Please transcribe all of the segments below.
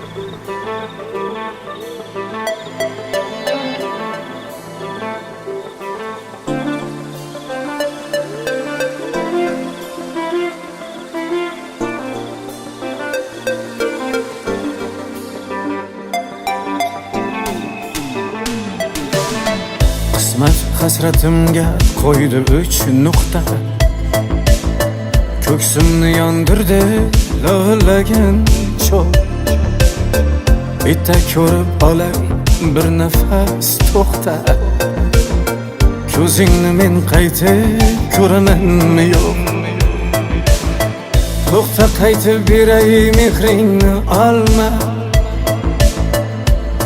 Qismat hasratimga qo'ydi 3 nuqta. Ko'ksimni yondirdi lo'llagan cho'g'. Bitta ko'rib olay bir nafas to'xta. Ko'zingni men qaytib ko'ramanmi yo'q? To'xta, qaytib beray mehringni olma.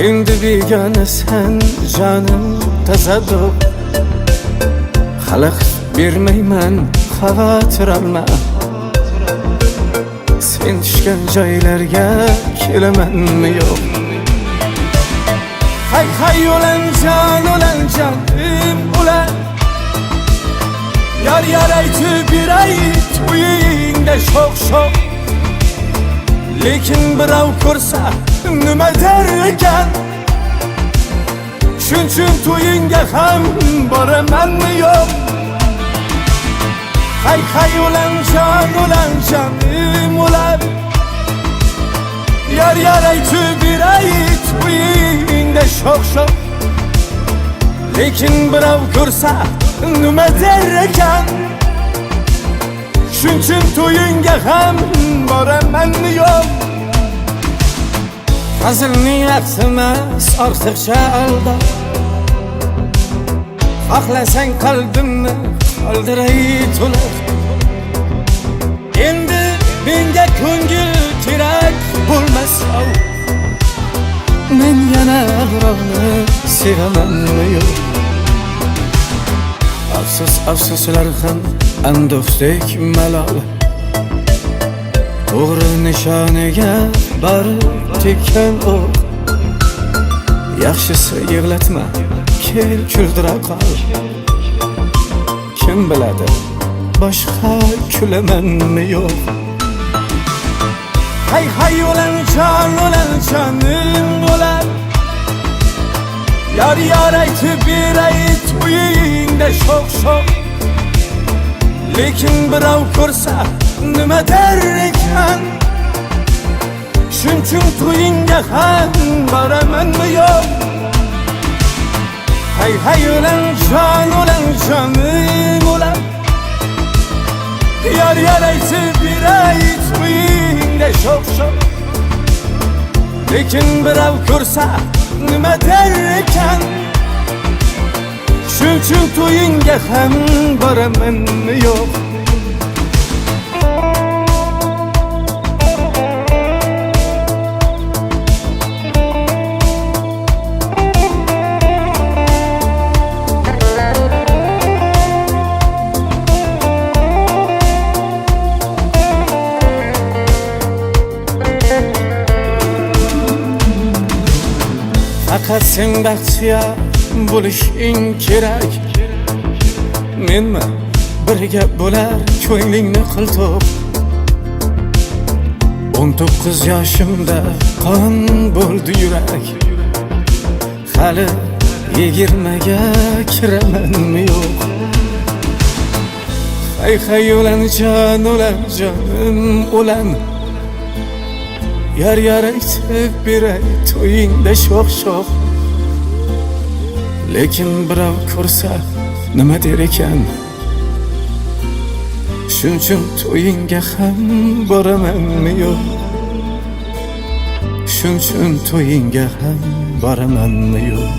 Endi begonasan jonim tasadduq. Xalaqit bermayman, xavotir olma. Sen tushgan joylarga kelamanmi yo'q? Hay hay o'lanjon ulan. Yar aytib beray to'yingda sho'x. Lekin birov ko'rsa nima der ekan? Shuning to'yingga ham boramanmi yo'q? Hay o'lanjon ulan. Yar aytib beray to'yingda sho'x. Lekin birov ko'rsa nima der ekan? Shuning to'yingga ham boramanmi yo'q? Hazilni yaxshimas ortiqcha alda. Xohlasang qalbimni qoldiray to'liq. Endi menga ko'ngil kerak bo'lmasa, men yana birovni sevamanmi yo'q? Afsuslar ham ando'xdek malol. To'g'ri nishoniga borib tekkan o'q. Yaxshisi yig'latma, kel kuldira qol. Kim biladi, boshqa kulamanmi yo'q? Hay o'lanjonim ulan. Yar aytib beray to'yingda sho'x. Lekin birov ko'rsa nima der ekan? Shuning to'yingga ham boramanmi yo'q? Hay o'lanjonim ulan. Yar aytib beray to'yingda sho'x. Lekin birov ko'rsa nima der ekan? Shuning to'yingga ham boramanmi yo'q? Faqat sen baxtiyor bo'lishing kerak. Menmi birga bo'lar ko'nglingni qiltoq. 19 yoshimda qon bo'ldi yurak. Hali 20ga kiramanmi yo'q? Hay o'lanjonim ulan. Yar aytib beray to'yingda sho'x. Lekin birov ko'rsa nima der ekan? Shuning to'yingga ham boramanmi yo'q? Shuning to'yingga ham boramanmi yo'q?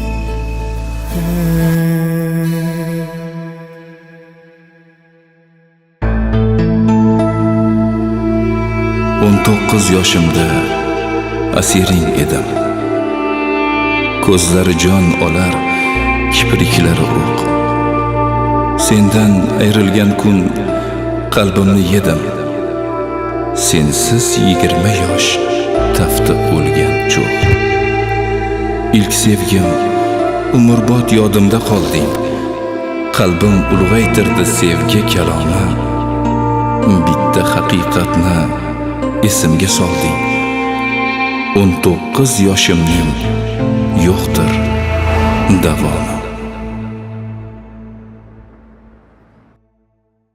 19 yoshimda asiring edim. Ko'zlari jon olar, kipriklari o'q. Sendan ayrilgan kun qalbimni yedim. Sensiz 20 yosh tafti o'lgan cho'q. İlk sevgim umrbod yodimda qolding. Qalbim ulg'aytirdi sevgi kalomi. Bitta haqiqatni esimga solding. 19 yoshimning yo'qdir davomi.